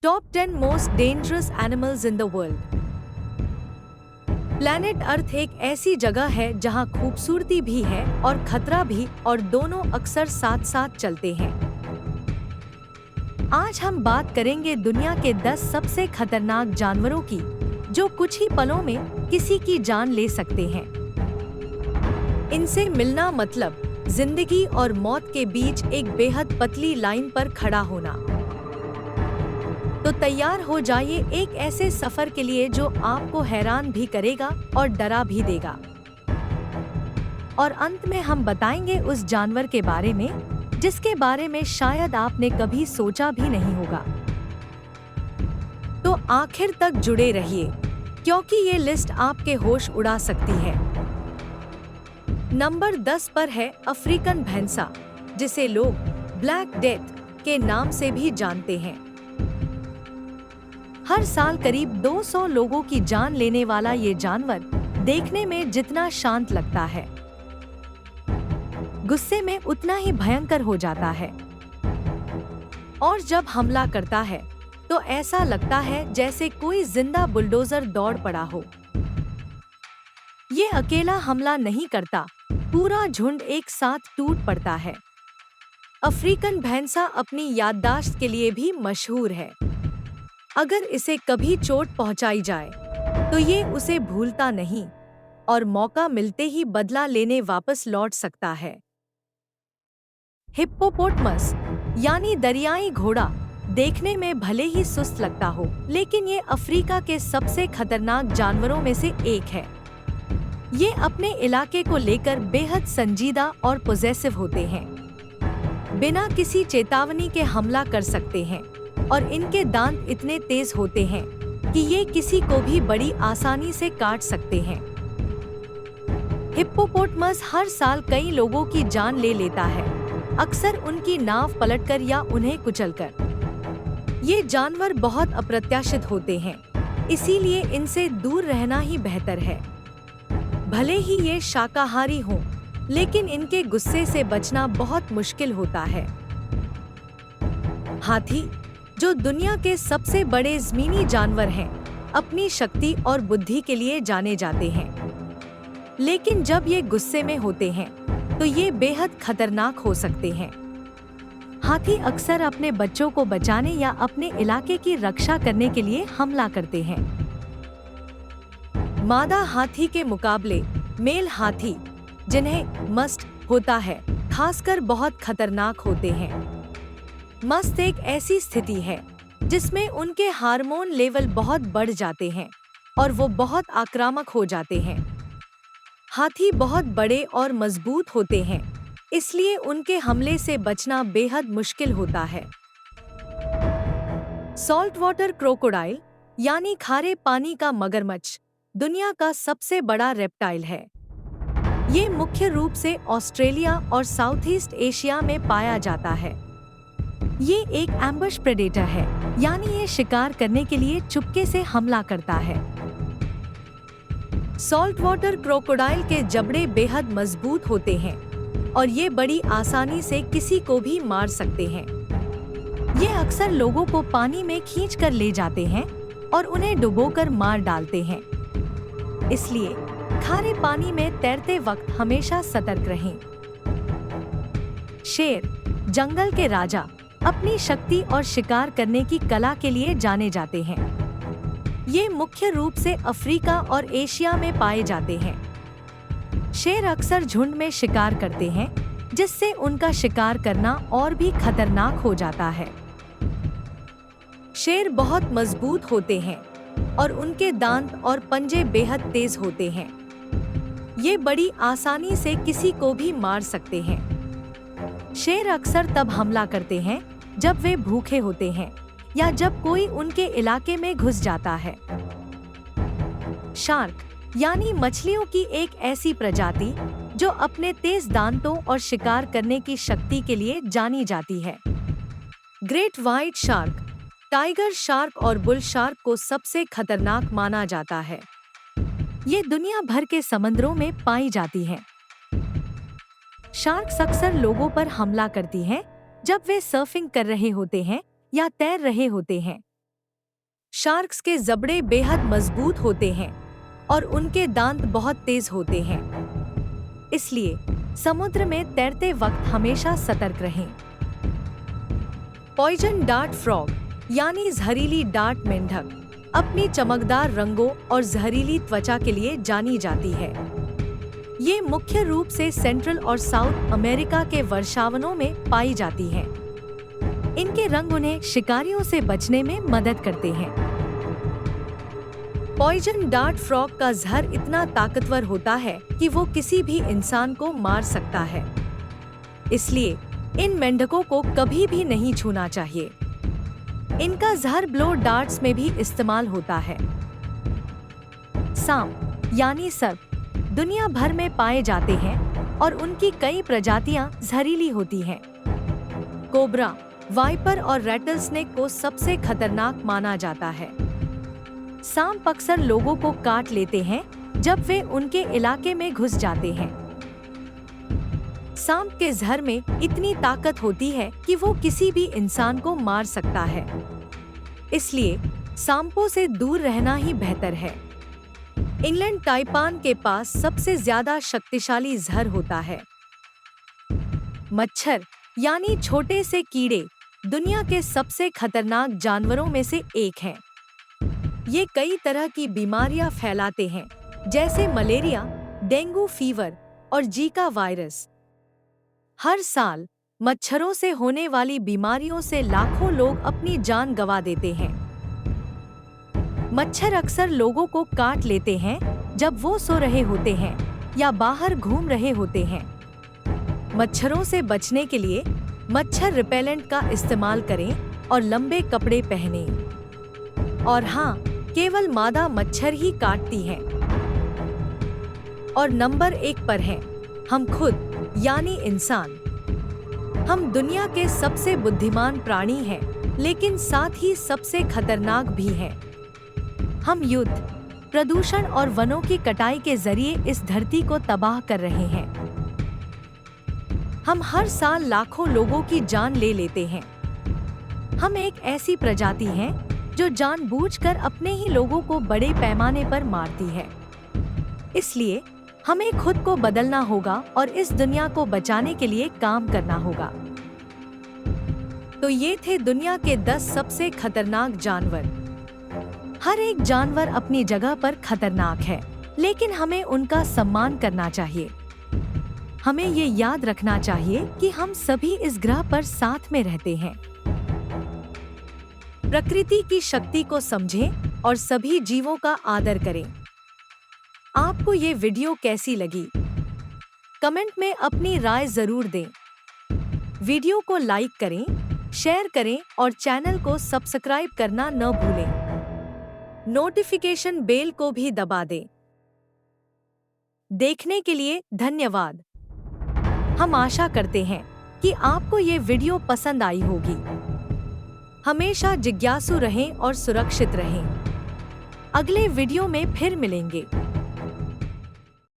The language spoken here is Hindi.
Top 10 most dangerous animals in the world. Planet earth एक ऐसी जगह है जहां खूबसूरती भी है और खतरा भी, और दोनों अक्सर साथ साथ चलते हैं। आज हम बात करेंगे दुनिया के 10 सबसे खतरनाक जानवरों की, जो कुछ ही पलों में किसी की जान ले सकते हैं। इनसे मिलना मतलब जिंदगी और मौत के बीच एक बेहद पतली लाइन पर खड़ा होना। तो तैयार हो जाइए एक ऐसे सफर के लिए जो आपको हैरान भी करेगा और डरा भी देगा। और अंत में हम बताएंगे उस जानवर के बारे में जिसके बारे में शायद आपने कभी सोचा भी नहीं होगा। तो आखिर तक जुड़े रहिए, क्योंकि ये लिस्ट आपके होश उड़ा सकती है। नंबर 10 पर है अफ्रीकन भैंसा, जिसे लोग ब्लैक डेथ के नाम से भी जानते हैं। हर साल करीब 200 लोगों की जान लेने वाला ये जानवर देखने में जितना शांत लगता है, गुस्से में उतना ही भयंकर हो जाता है। और जब हमला करता है तो ऐसा लगता है जैसे कोई जिंदा बुलडोजर दौड़ पड़ा हो। ये अकेला हमला नहीं करता, पूरा झुंड एक साथ टूट पड़ता है। अफ्रीकन भैंसा अपनी याददाश्त के लिए भी मशहूर है। अगर इसे कभी चोट पहुंचाई जाए तो ये उसे भूलता नहीं और मौका मिलते ही बदला लेने वापस लौट सकता है। हिप्पोपोटामस यानी दरियाई घोड़ा देखने में भले ही सुस्त लगता हो, लेकिन ये अफ्रीका के सबसे खतरनाक जानवरों में से एक है। ये अपने इलाके को लेकर बेहद संजीदा और पॉसेसिव होते हैं। बिना किसी चेतावनी के हमला कर सकते हैं और इनके दांत इतने तेज होते हैं कि ये किसी को भी बड़ी आसानी से काट सकते हैं। हिप्पोपोटामस हर साल कई लोगों की जान ले लेता है, अक्सर उनकी नाव पलटकर या उन्हें कुचलकर। ये जानवर बहुत अप्रत्याशित होते हैं, इसीलिए इनसे दूर रहना ही बेहतर है। भले ही ये शाकाहारी हों, लेकिन इनके गुस्से से बचना बहुत मुश्किल होता है। हाथी, जो दुनिया के सबसे बड़े ज़मीनी जानवर हैं, अपनी शक्ति और बुद्धि के लिए जाने जाते हैं। लेकिन जब ये गुस्से में होते हैं तो ये बेहद खतरनाक हो सकते हैं। हाथी अक्सर अपने बच्चों को बचाने या अपने इलाके की रक्षा करने के लिए हमला करते हैं। मादा हाथी के मुकाबले मेल हाथी, जिन्हें मस्ट होता है, खासकर बहुत खतरनाक होते हैं। मस्त एक ऐसी स्थिति है जिसमें उनके हार्मोन लेवल बहुत बढ़ जाते हैं और वो बहुत आक्रामक हो जाते हैं। हाथी बहुत बड़े और मजबूत होते हैं, इसलिए उनके हमले से बचना बेहद मुश्किल होता है। सॉल्ट वाटर क्रोकोडाइल यानी खारे पानी का मगरमच्छ दुनिया का सबसे बड़ा रेप्टाइल है। ये मुख्य रूप से ऑस्ट्रेलिया और साउथ ईस्ट एशिया में पाया जाता है। ये एक एम्बुश प्रेडेटर है, यानी ये शिकार करने के लिए चुपके से हमला करता है। सॉल्ट वाटर क्रोकोडाइल के जबड़े बेहद मजबूत होते हैं और ये बड़ी आसानी से किसी को भी मार सकते हैं। ये अक्सर लोगों को पानी में खींचकर ले जाते हैं और उन्हें डुबोकर मार डालते हैं। इसलिए खारे पानी में तैरते वक्त हमेशा सतर्क रहें। शेर, जंगल के राजा, अपनी शक्ति और शिकार करने की कला के लिए जाने जाते हैं। ये मुख्य रूप से अफ्रीका और एशिया में पाए जाते हैं। शेर अक्सर झुंड में शिकार करते हैं, जिससे उनका शिकार करना और भी खतरनाक हो जाता है। शेर बहुत मजबूत होते हैं और उनके दांत और पंजे बेहद तेज होते हैं। ये बड़ी आसानी से किसी को भी मार सकते हैं। शेर अक्सर तब हमला करते हैं जब वे भूखे होते हैं या जब कोई उनके इलाके में घुस जाता है। शार्क यानी मछलियों की एक ऐसी प्रजाति जो अपने तेज दांतों और शिकार करने की शक्ति के लिए जानी जाती है। Great white shark, tiger shark और बुल शार्क को सबसे खतरनाक माना जाता है। ये दुनिया भर के समंदरों में पाई जाती हैं। शार्क्स अक्सर लोगों पर हमला करती हैं जब वे सर्फिंग कर रहे होते हैं या तैर रहे होते हैं। शार्क्स के जबड़े बेहद मजबूत होते हैं और उनके दांत बहुत तेज होते हैं। इसलिए समुद्र में तैरते वक्त हमेशा सतर्क रहें। पॉइजन डार्ट फ्रॉग यानी जहरीली डार्ट मेंढक अपनी चमकदार रंगों और जहरीली त्वचा के लिए जानी जाती है। ये मुख्य रूप से सेंट्रल और साउथ अमेरिका के वर्षावनों में पाई जाती हैं। इनके रंग उन्हें शिकारियों से बचने में मदद करते हैं। पॉइजन डार्ट फ्रॉग का जहर इतना ताकतवर होता है कि वो किसी भी इंसान को मार सकता है। इसलिए इन मेंढकों को कभी भी नहीं छूना चाहिए। इनका जहर ब्लो डार्ट्स में भी इस्तेमाल होता है। सांप यानी सर्प दुनिया भर में पाए जाते हैं और उनकी कई प्रजातियां जहरीली होती हैं। कोबरा, वाइपर और रैटलस्नेक को सबसे खतरनाक माना जाता है। सांप अक्सर लोगों को काट लेते हैं जब वे उनके इलाके में घुस जाते हैं। सांप के जहर में इतनी ताकत होती है कि वो किसी भी इंसान को मार सकता है। इसलिए सांपों से दूर रहना ही बेहतर है। इंग्लैंड ताइपान के पास सबसे ज्यादा शक्तिशाली जहर होता है। मच्छर यानी छोटे से कीड़े दुनिया के सबसे खतरनाक जानवरों में से एक हैं। ये कई तरह की बीमारियां फैलाते हैं, जैसे मलेरिया, डेंगू फीवर और जीका वायरस। हर साल मच्छरों से होने वाली बीमारियों से लाखों लोग अपनी जान गंवा देते हैं। मच्छर अक्सर लोगों को काट लेते हैं जब वो सो रहे होते हैं या बाहर घूम रहे होते हैं। मच्छरों से बचने के लिए मच्छर रिपेलेंट का इस्तेमाल करें और लंबे कपड़े पहनें। और हाँ, केवल मादा मच्छर ही काटती हैं। और नंबर 1 पर है हम खुद यानी इंसान। हम दुनिया के सबसे बुद्धिमान प्राणी हैं, लेकिन साथ ही सबसे खतरनाक भी हैं। हम युद्ध, प्रदूषण और वनों की कटाई के जरिए इस धरती को तबाह कर रहे हैं। हम हर साल लाखों लोगों की जान ले लेते हैं। हम एक ऐसी प्रजाति हैं जो जानबूझकर अपने ही लोगों को बड़े पैमाने पर मारती है। इसलिए हमें खुद को बदलना होगा और इस दुनिया को बचाने के लिए काम करना होगा। तो ये थे दुनिया के 10 सबसे खतरनाक जानवर। हर एक जानवर अपनी जगह पर खतरनाक है, लेकिन हमें उनका सम्मान करना चाहिए। हमें ये याद रखना चाहिए कि हम सभी इस ग्रह पर साथ में रहते हैं। प्रकृति की शक्ति को समझें और सभी जीवों का आदर करें। आपको ये वीडियो कैसी लगी? कमेंट में अपनी राय जरूर दें। वीडियो को लाइक करें, शेयर करें और चैनल को सब्सक्राइब करना न भूलें। नोटिफिकेशन बेल को भी दबा दें। देखने के लिए धन्यवाद। हम आशा करते हैं कि आपको ये वीडियो पसंद आई होगी। हमेशा जिज्ञासु रहें और सुरक्षित रहें। अगले वीडियो में फिर मिलेंगे।